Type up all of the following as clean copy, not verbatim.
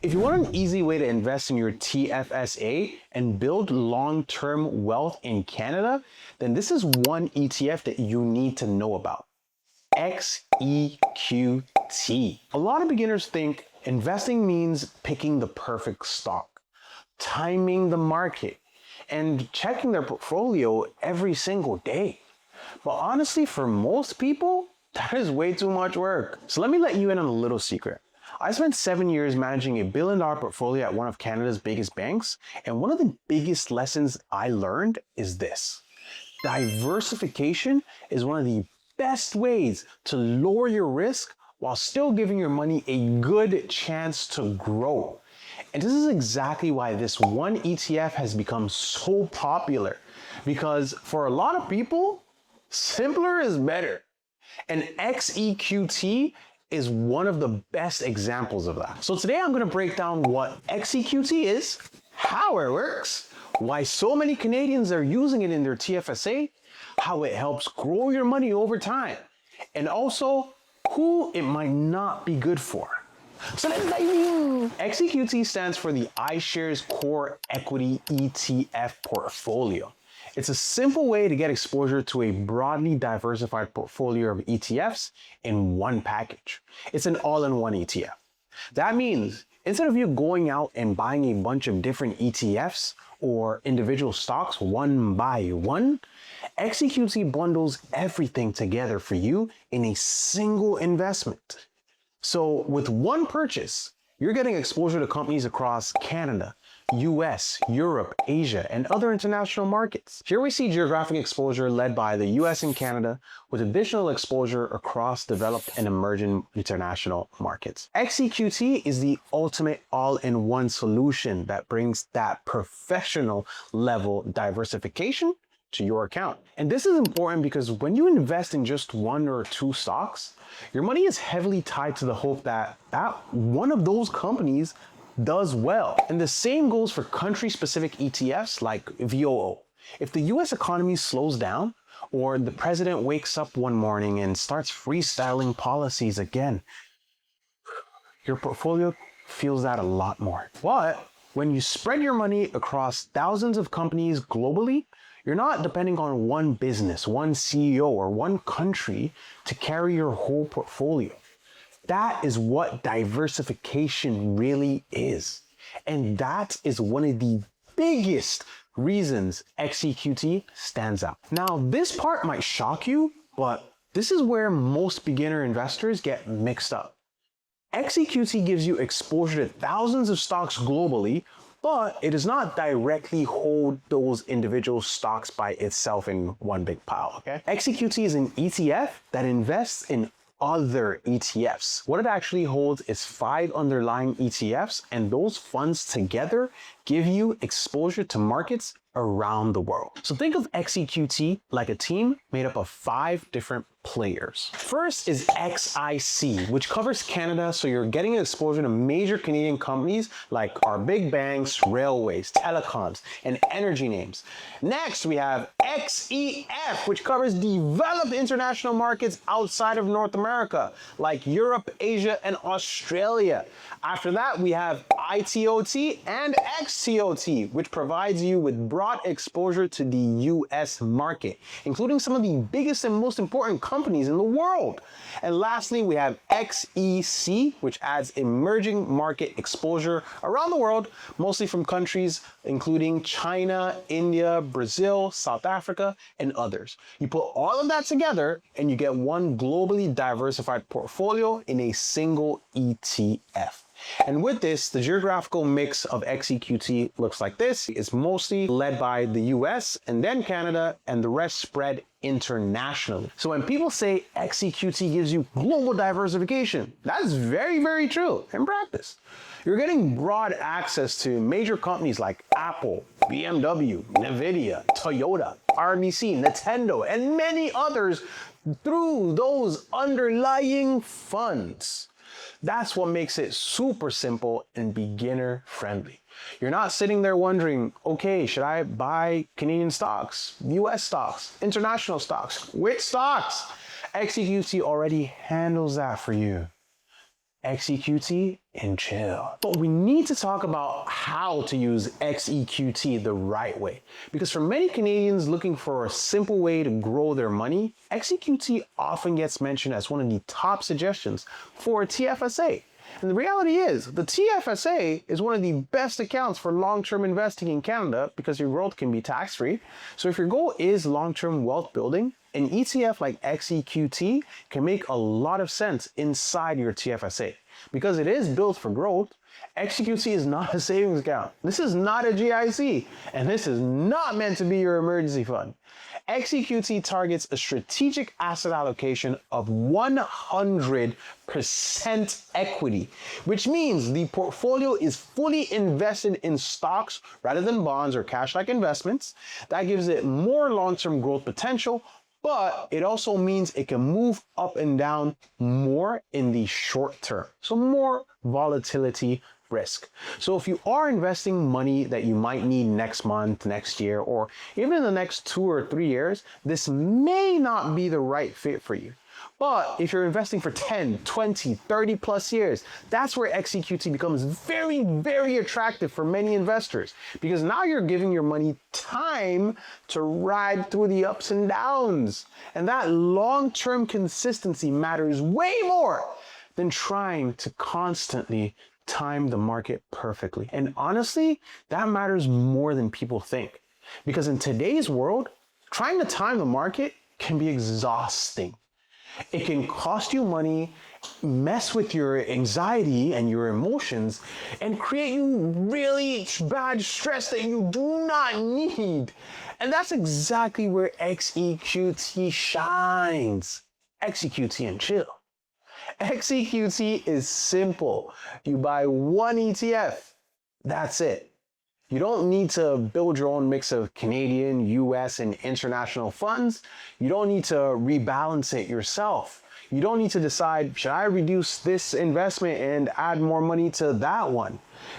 If you want an easy way to invest in your TFSA and build long-term wealth in Canada, then this is one ETF that you need to know about. XEQT. A lot of beginners think investing means picking the perfect stock, timing the market, and checking their portfolio every single day. But honestly, for most people, that is way too much work. So let me let you in on a little secret. I spent 7 years managing a $1 billion portfolio at one of Canada's biggest banks, and one of the biggest lessons I learned is this. Diversification is one of the best ways to lower your risk while still giving your money a good chance to grow. And this is exactly why this one ETF has become so popular, because for a lot of people, simpler is better. And XEQT is one of the best examples of that. So today I'm going to break down what XEQT is, how it works, why so many Canadians are using it in their TFSA, how it helps grow your money over time, and also who it might not be good for. So let's dive in. XEQT stands for the iShares Core Equity ETF Portfolio. It's a simple way to get exposure to a broadly diversified portfolio of ETFs in one package. It's an all-in-one ETF. That means instead of you going out and buying a bunch of different ETFs or individual stocks one by one, XEQT bundles everything together for you in a single investment. So with one purchase, you're getting exposure to companies across Canada, US, Europe, Asia, and other international markets. Here we see geographic exposure led by the US and Canada, with additional exposure across developed and emerging international markets. XEQT is the ultimate all-in-one solution that brings that professional level diversification to your account. And this is important because when you invest in just one or two stocks, your money is heavily tied to the hope that one of those companies does well. And the same goes for country-specific ETFs like VOO. If the US economy slows down, or the president wakes up one morning and starts freestyling policies again, your portfolio feels that a lot more. But when you spread your money across thousands of companies globally, you're not depending on one business, one CEO, or one country to carry your whole portfolio. That is what diversification really is. And that is one of the biggest reasons XEQT stands out. Now, this part might shock you, but this is where most beginner investors get mixed up. XEQT gives you exposure to thousands of stocks globally, but it does not directly hold those individual stocks by itself in one big pile, okay? XEQT is an ETF that invests in other ETFs. What it actually holds is 5 underlying ETFs, and those funds together give you exposure to markets around the world. So think of XEQT like a team made up of 5 different players. First is XIC, which covers Canada, so you're getting exposure to major Canadian companies like our big banks, railways, telecoms, and energy names. Next, we have XEF, which covers developed international markets outside of North America, like Europe, Asia, and Australia. After that, we have ITOT and XTOT, which provides you with broad exposure to the US market, including some of the biggest and most important companies in the world. And lastly, we have XEC, which adds emerging market exposure around the world, mostly from countries including China, India, Brazil, South Africa, and others. You put all of that together and you get one globally diversified portfolio in a single ETF. And with this, the geographical mix of XEQT looks like this. It's mostly led by the US and then Canada, and the rest spread internationally. So when people say XEQT gives you global diversification, that's very, very true in practice. You're getting broad access to major companies like Apple, BMW, Nvidia, Toyota, RBC, Nintendo, and many others through those underlying funds. That's what makes it super simple and beginner friendly. You're not sitting there wondering, okay, should I buy Canadian stocks, US stocks, international stocks, which stocks? XEQT already handles that for you. XEQT and chill. But we need to talk about how to use XEQT the right way. Because for many Canadians looking for a simple way to grow their money, XEQT often gets mentioned as one of the top suggestions for TFSA. And the reality is, the TFSA is one of the best accounts for long-term investing in Canada because your growth can be tax-free. So if your goal is long-term wealth building, an ETF like XEQT can make a lot of sense inside your TFSA. Because it is built for growth, XEQT is not a savings account. This is not a GIC, and this is not meant to be your emergency fund. XEQT targets a strategic asset allocation of 100% equity, which means the portfolio is fully invested in stocks rather than bonds or cash-like investments. That gives it more long-term growth potential, but it also means it can move up and down more in the short term. So more volatility risk. So if you are investing money that you might need next month, next year, or even in the next 2 or 3 years, this may not be the right fit for you. But if you're investing for 10, 20, 30 plus years, that's where XEQT becomes very, very attractive for many investors, because now you're giving your money time to ride through the ups and downs. And that long-term consistency matters way more than trying to constantly time the market perfectly. And honestly, that matters more than people think. Because in today's world, trying to time the market can be exhausting. It can cost you money, mess with your anxiety and your emotions, and create you really bad stress that you do not need. And that's exactly where XEQT shines. XEQT and chill. XEQT is simple. You buy one ETF. That's it. You don't need to build your own mix of Canadian, US, and international funds. You don't need to rebalance it yourself. You don't need to decide, should I reduce this investment and add more money to that one?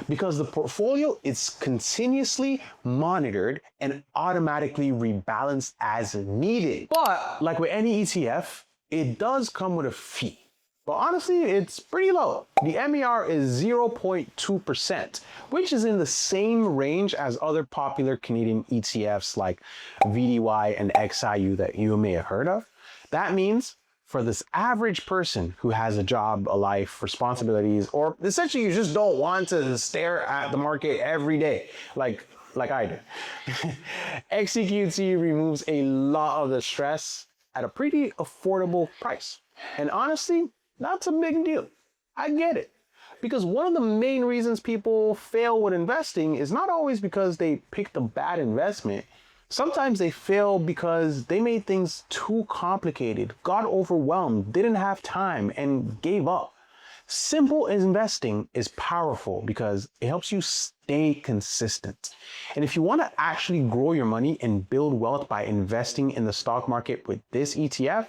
Because the portfolio is continuously monitored and automatically rebalanced as needed. But like with any ETF, it does come with a fee. But honestly, it's pretty low. The MER is 0.2%, which is in the same range as other popular Canadian ETFs like VDY and XIU that you may have heard of. That means for this average person who has a job, a life, responsibilities, or essentially you just don't want to stare at the market every day like I do. XEQT removes a lot of the stress at a pretty affordable price. And honestly, that's a big deal. I get it. Because one of the main reasons people fail with investing is not always because they picked a bad investment. Sometimes they fail because they made things too complicated, got overwhelmed, didn't have time, and gave up. Simple investing is powerful because it helps you stay consistent. And if you want to actually grow your money and build wealth by investing in the stock market with this ETF,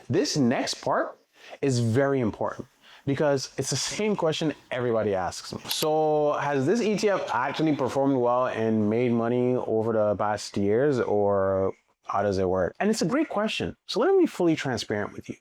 this next part is very important because it's the same question everybody asks me. So has this ETF actually performed well and made money over the past years, or how does it work? And it's a great question. So let me be fully transparent with you.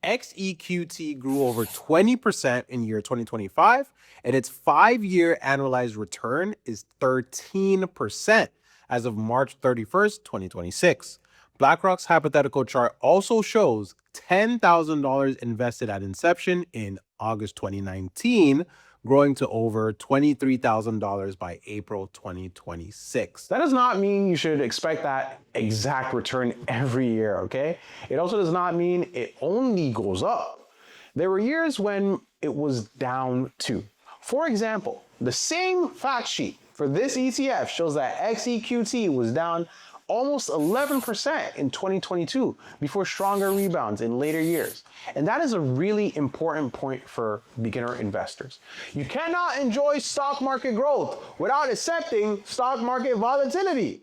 XEQT grew over 20% in year 2025, and its 5-year annualized return is 13% as of March 31st, 2026. BlackRock's hypothetical chart also shows $10,000 invested at inception in August 2019, growing to over $23,000 by April 2026. That does not mean you should expect that exact return every year, okay? It also does not mean it only goes up. There were years when it was down too. For example, the same fact sheet for this ETF shows that XEQT was down almost 11% in 2022 before stronger rebounds in later years. And that is a really important point for beginner investors. You cannot enjoy stock market growth without accepting stock market volatility.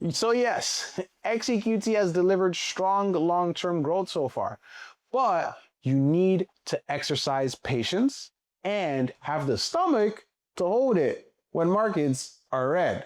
So yes, XEQT has delivered strong long-term growth so far, but you need to exercise patience and have the stomach to hold it when markets are red.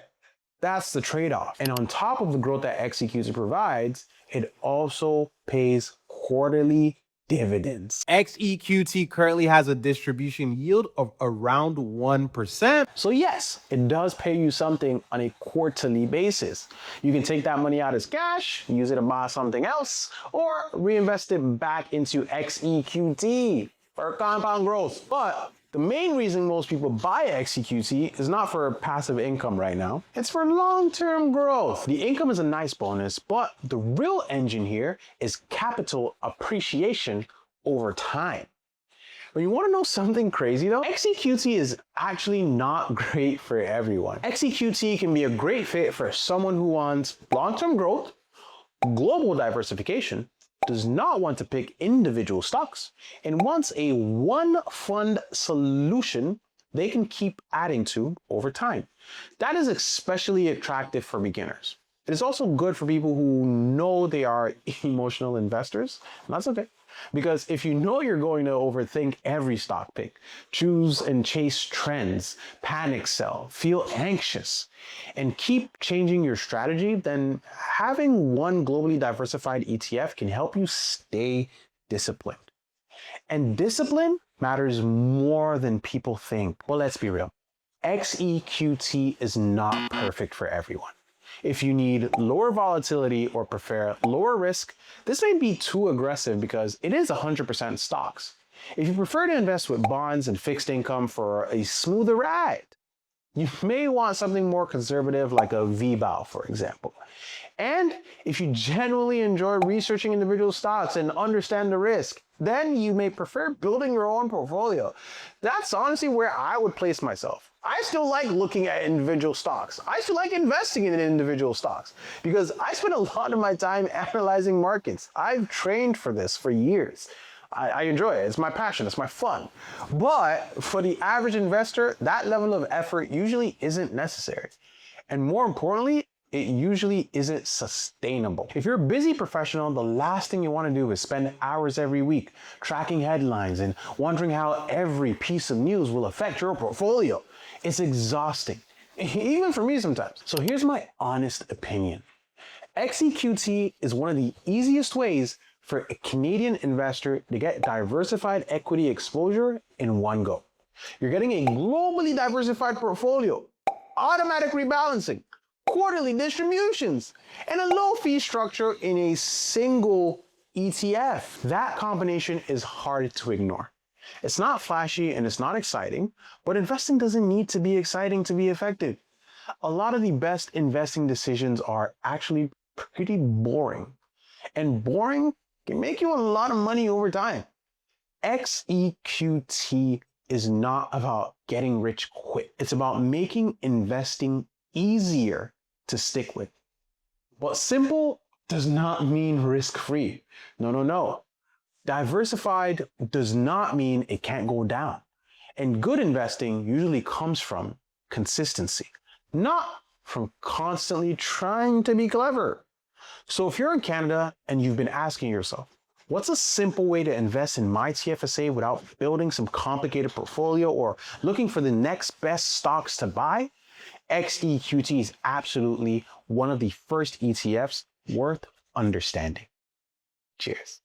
That's the trade-off. And on top of the growth that XEQT provides, it also pays quarterly dividends. XEQT currently has a distribution yield of around 1%. So yes, it does pay you something on a quarterly basis. You can take that money out as cash, use it to buy something else, or reinvest it back into XEQT for compound growth. But the main reason most people buy XEQT is not for passive income right now. It's for long-term growth. The income is a nice bonus, but the real engine here is capital appreciation over time. When you want to know something crazy though, XEQT is actually not great for everyone. XEQT can be a great fit for someone who wants long-term growth, global diversification, does not want to pick individual stocks, and wants a one fund solution they can keep adding to over time. That is especially attractive for beginners. It is also good for people who know they are emotional investors, and that's okay. Because if you know you're going to overthink every stock pick, choose and chase trends, panic sell, feel anxious, and keep changing your strategy, then having one globally diversified ETF can help you stay disciplined. And discipline matters more than people think. Well, let's be real. XEQT is not perfect for everyone. If you need lower volatility or prefer lower risk, this may be too aggressive because it is 100% stocks. If you prefer to invest with bonds and fixed income for a smoother ride, you may want something more conservative like a VBAL, for example. And if you genuinely enjoy researching individual stocks and understand the risk, then you may prefer building your own portfolio. That's honestly where I would place myself. I still like looking at individual stocks. I still like investing in individual stocks because I spend a lot of my time analyzing markets. I've trained for this for years. I enjoy it. It's my passion. It's my fun. But for the average investor, that level of effort usually isn't necessary. And more importantly, it usually isn't sustainable. If you're a busy professional, the last thing you want to do is spend hours every week tracking headlines and wondering how every piece of news will affect your portfolio. It's exhausting, even for me sometimes. So here's my honest opinion. XEQT is one of the easiest ways for a Canadian investor to get diversified equity exposure in one go. You're getting a globally diversified portfolio, automatic rebalancing, quarterly distributions, and a low fee structure in a single ETF. That combination is hard to ignore. It's not flashy and it's not exciting, but investing doesn't need to be exciting to be effective. A lot of the best investing decisions are actually pretty boring, and boring can make you a lot of money over time. XEQT is not about getting rich quick. It's about making investing easier to stick with. But simple does not mean risk-free. No. Diversified does not mean it can't go down. And good investing usually comes from consistency, not from constantly trying to be clever. So if you're in Canada and you've been asking yourself, what's a simple way to invest in my TFSA without building some complicated portfolio or looking for the next best stocks to buy? XEQT is absolutely one of the first ETFs worth understanding. Cheers.